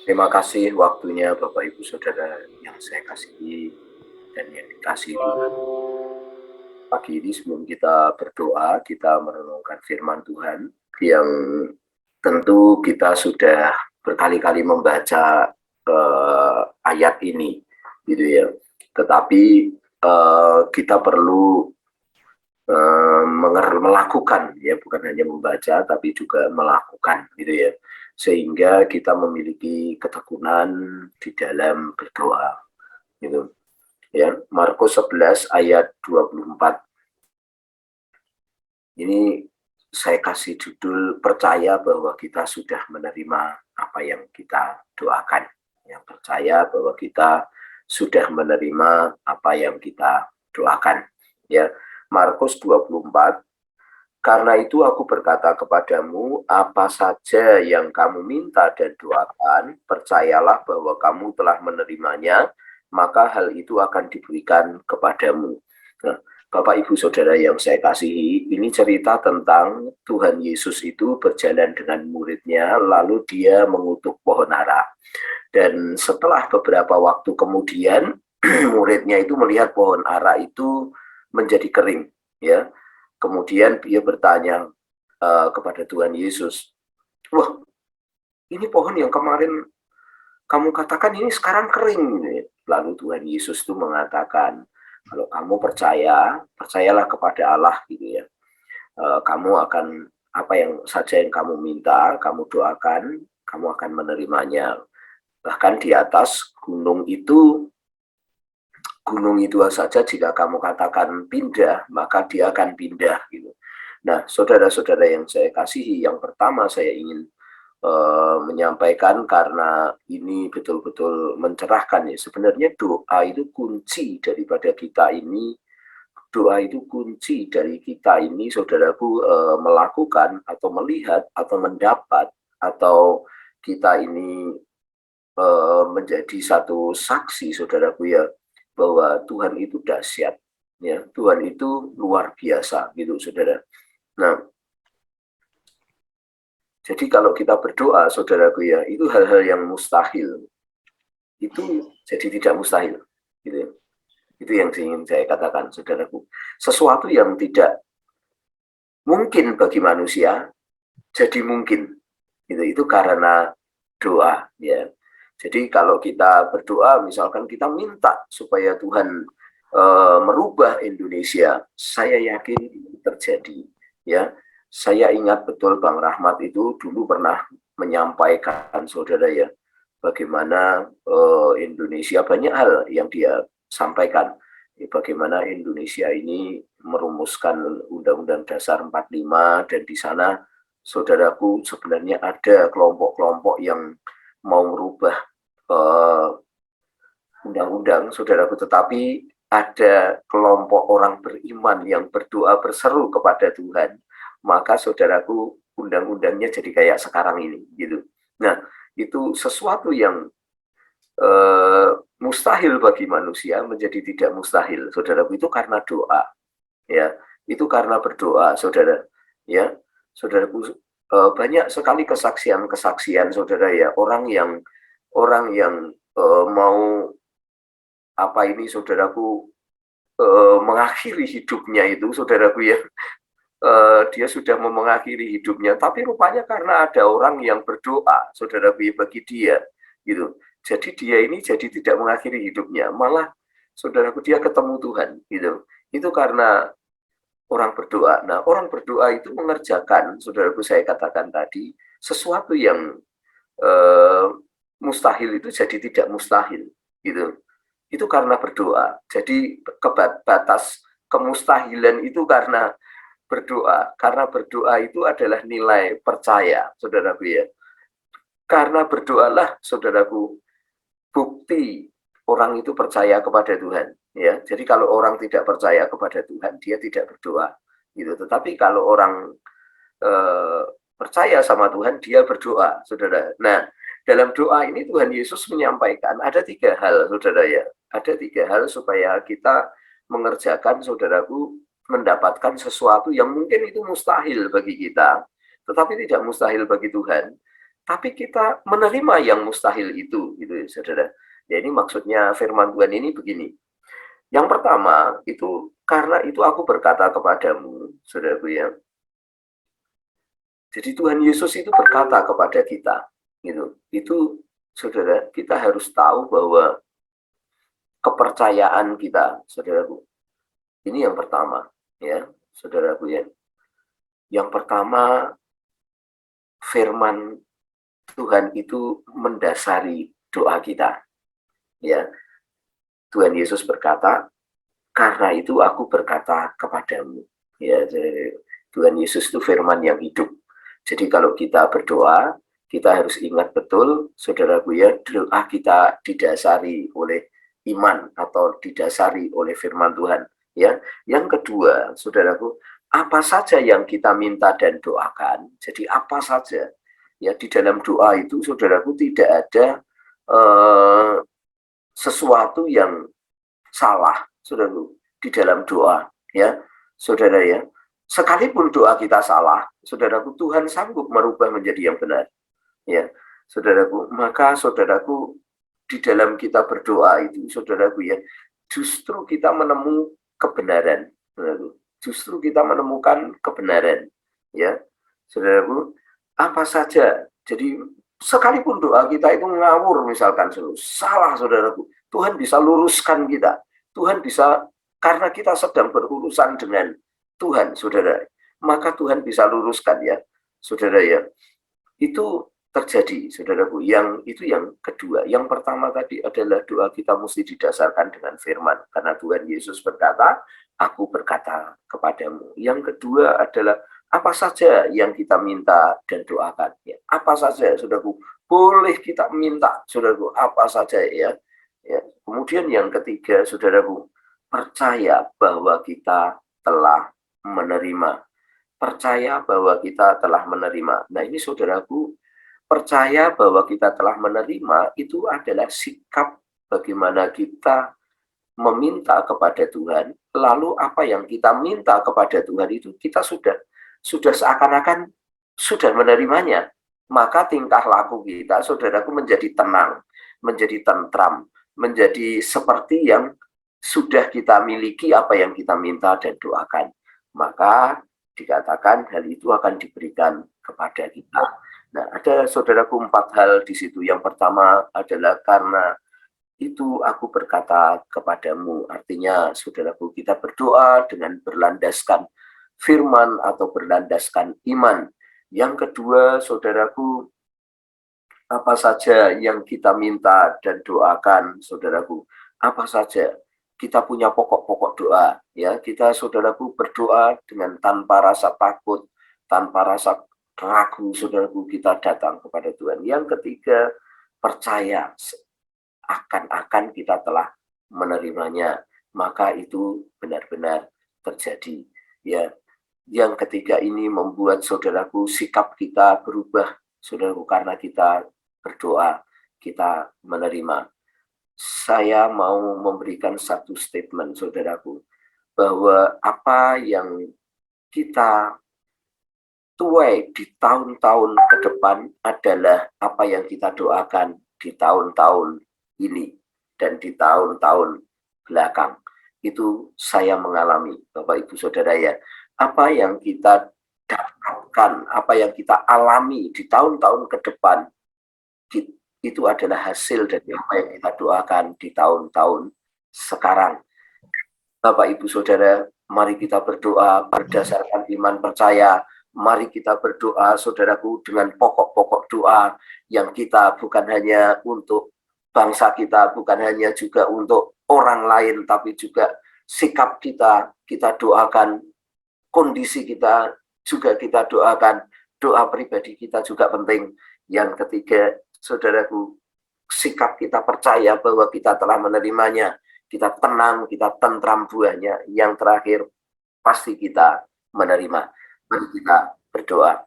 Terima kasih waktunya Bapak Ibu Saudara yang saya kasihi dan yang dikasihi Tuhan. Pagi ini sebelum kita berdoa, kita merenungkan firman Tuhan yang tentu kita sudah berkali-kali membaca ayat ini, gitu ya. Tetapi kita perlu melakukan, ya, bukan hanya membaca tapi juga melakukan, gitu ya, sehingga kita memiliki ketekunan di dalam berdoa, gitu ya. Markus 11 ayat 24 ini saya kasih judul, percaya bahwa kita sudah menerima apa yang kita doakan. Yang percaya bahwa kita sudah menerima apa yang kita doakan, ya. Markus 24, karena itu aku berkata kepadamu, apa saja yang kamu minta dan doakan, percayalah bahwa kamu telah menerimanya, maka hal itu akan diberikan kepadamu. Nah, Bapak Ibu Saudara yang saya kasihi, ini cerita tentang Tuhan Yesus itu berjalan dengan muridnya, lalu dia mengutuk pohon ara. Dan setelah beberapa waktu kemudian, muridnya itu melihat pohon ara itu menjadi kering, ya. Kemudian dia bertanya kepada Tuhan Yesus, wah, ini pohon yang kemarin kamu katakan ini sekarang kering. Lalu Tuhan Yesus itu mengatakan, kalau kamu percaya, percayalah kepada Allah, gitu ya. Kamu akan, apa yang saja yang kamu minta, kamu doakan, kamu akan menerimanya. Bahkan di atas gunung itu saja jika kamu katakan pindah, maka dia akan pindah, gitu. Nah, saudara-saudara yang saya kasihi, yang pertama saya ingin menyampaikan, karena ini betul-betul mencerahkan, ya. Sebenarnya doa itu kunci daripada kita ini, doa itu kunci dari kita ini, saudaraku, melakukan atau melihat atau mendapat, atau kita ini menjadi satu saksi, saudaraku, ya, bahwa Tuhan itu dahsyat, ya, Tuhan itu luar biasa, gitu, saudara. Nah, jadi kalau kita berdoa, saudaraku, ya, itu hal-hal yang mustahil itu jadi tidak mustahil, gitu ya. Itu yang ingin saya katakan, saudaraku. Sesuatu yang tidak mungkin bagi manusia jadi mungkin, gitu. Itu karena doa, ya. Jadi kalau kita berdoa, misalkan kita minta supaya Tuhan merubah Indonesia, saya yakin itu terjadi, ya. Saya ingat betul Bang Rahmat itu dulu pernah menyampaikan, saudara, ya, bagaimana Indonesia, banyak hal yang dia sampaikan. Bagaimana Indonesia ini merumuskan Undang-Undang Dasar 45, dan di sana, saudaraku, sebenarnya ada kelompok-kelompok yang mau merubah undang-undang, saudaraku, tetapi ada kelompok orang beriman yang berdoa berseru kepada Tuhan, maka, saudaraku, undang-undangnya jadi kayak sekarang ini, gitu. Nah, itu sesuatu yang mustahil bagi manusia menjadi tidak mustahil, saudaraku, itu karena doa, ya. Itu karena berdoa, saudara, ya. Saudaraku, banyak sekali kesaksian-kesaksian, saudara, ya, orang yang mau, apa ini, saudaraku, mengakhiri hidupnya itu, saudaraku, ya, dia sudah mau mengakhiri hidupnya, tapi rupanya karena ada orang yang berdoa, saudaraku, ya, bagi dia, gitu. Jadi dia ini jadi tidak mengakhiri hidupnya, malah, saudaraku, dia ketemu Tuhan, gitu. Itu karena orang berdoa. Nah, orang berdoa itu mengerjakan, saudaraku, saya katakan tadi, sesuatu yang eh, mustahil itu jadi tidak mustahil, gitu. Itu karena berdoa. Jadi batas kemustahilan itu karena berdoa. Karena berdoa itu adalah nilai percaya, saudaraku, ya. Karena berdoalah, saudaraku, bukti orang itu percaya kepada Tuhan, ya. Jadi kalau orang tidak percaya kepada Tuhan, dia tidak berdoa, gitu. Tetapi kalau orang eh, percaya sama Tuhan, dia berdoa, saudara. Nah, dalam doa ini Tuhan Yesus menyampaikan ada tiga hal, saudara, ya. Ada tiga hal supaya kita mengerjakan, saudaraku, mendapatkan sesuatu yang mungkin itu mustahil bagi kita, tetapi tidak mustahil bagi Tuhan. tapi kita menerima yang mustahil itu, gitu ya, saudara. Ya, ini maksudnya firman Tuhan ini begini. Yang pertama, itu karena itu aku berkata kepadamu, saudaraku ya. Jadi Tuhan Yesus itu berkata kepada kita, gitu. Itu, saudara, kita harus tahu bahwa kepercayaan kita, saudaraku. Ini yang pertama, ya, saudaraku ya. Yang pertama, firman Tuhan itu mendasari doa kita. Ya, Tuhan Yesus berkata, karena itu aku berkata kepadamu. Ya, jadi Tuhan Yesus itu firman yang hidup. Jadi kalau kita berdoa, kita harus ingat betul, saudaraku ya, doa kita didasari oleh iman atau didasari oleh firman Tuhan. Ya, yang kedua, saudaraku, apa saja yang kita minta dan doakan. Jadi apa saja ya di dalam doa itu, saudaraku, tidak ada sesuatu yang salah, saudaraku, di dalam doa, ya, saudara ya. Sekalipun doa kita salah, saudaraku, Tuhan sanggup merubah menjadi yang benar, ya, saudaraku. Maka, saudaraku, di dalam kita berdoa itu, saudaraku ya, justru kita menemukan kebenaran, saudaraku. Justru kita menemukan kebenaran, ya, saudaraku. Apa saja, jadi sekalipun doa kita itu ngawur, misalkan salah, saudaraku, Tuhan bisa luruskan kita. Tuhan bisa, karena kita sedang berurusan dengan Tuhan, saudara, maka Tuhan bisa luruskan ya, saudara ya. Itu terjadi, saudaraku. Itu yang kedua. Yang pertama tadi adalah doa kita mesti didasarkan dengan firman, karena Tuhan Yesus berkata, aku berkata kepadamu. Yang kedua adalah apa saja yang kita minta dan doakan. Ya, apa saja, saudaraku. Boleh kita minta, saudaraku, apa saja ya. Ya. Kemudian yang ketiga, saudaraku, percaya bahwa kita telah menerima. Percaya bahwa kita telah menerima. Nah, ini saudaraku, percaya bahwa kita telah menerima itu adalah sikap bagaimana kita meminta kepada Tuhan, lalu apa yang kita minta kepada Tuhan itu kita sudah seakan-akan sudah menerimanya. Maka tingkah laku kita, saudaraku, menjadi tenang, menjadi tentram, menjadi seperti yang sudah kita miliki apa yang kita minta dan doakan. Maka dikatakan hal itu akan diberikan kepada kita. Nah, ada, saudaraku, 4 hal di situ. Yang pertama adalah karena itu aku berkata kepadamu. Artinya, saudaraku, kita berdoa dengan berlandaskan firman atau berlandaskan iman. Yang kedua, saudaraku, apa saja yang kita minta dan doakan, saudaraku, apa saja, kita punya pokok-pokok doa, ya. Kita, saudaraku, berdoa dengan tanpa rasa takut, tanpa rasa ragu, saudaraku, kita datang kepada Tuhan. Yang ketiga, percaya akan kita telah menerimanya, maka itu benar-benar terjadi, ya. Yang ketiga ini membuat, saudaraku, sikap kita berubah, saudaraku, karena kita berdoa, kita menerima. Saya mau memberikan satu statement, saudaraku, bahwa apa yang kita tuai di tahun-tahun ke depan adalah apa yang kita doakan di tahun-tahun ini dan di tahun-tahun belakang. Itu saya mengalami, Bapak Ibu Saudara ya. Apa yang kita dapatkan, apa yang kita alami di tahun-tahun ke depan, itu adalah hasil dari apa yang kita doakan di tahun-tahun sekarang. Bapak Ibu Saudara, mari kita berdoa berdasarkan iman percaya. Mari kita berdoa, saudaraku, dengan pokok-pokok doa yang kita bukan hanya untuk bangsa kita, bukan hanya juga untuk orang lain, tapi juga sikap kita doakan, kondisi kita juga kita doakan, doa pribadi kita juga penting. Yang ketiga, saudaraku, sikap kita percaya bahwa kita telah menerimanya, kita tenang, kita tentram buahnya. Yang terakhir, pasti kita menerima. Mari kita berdoa.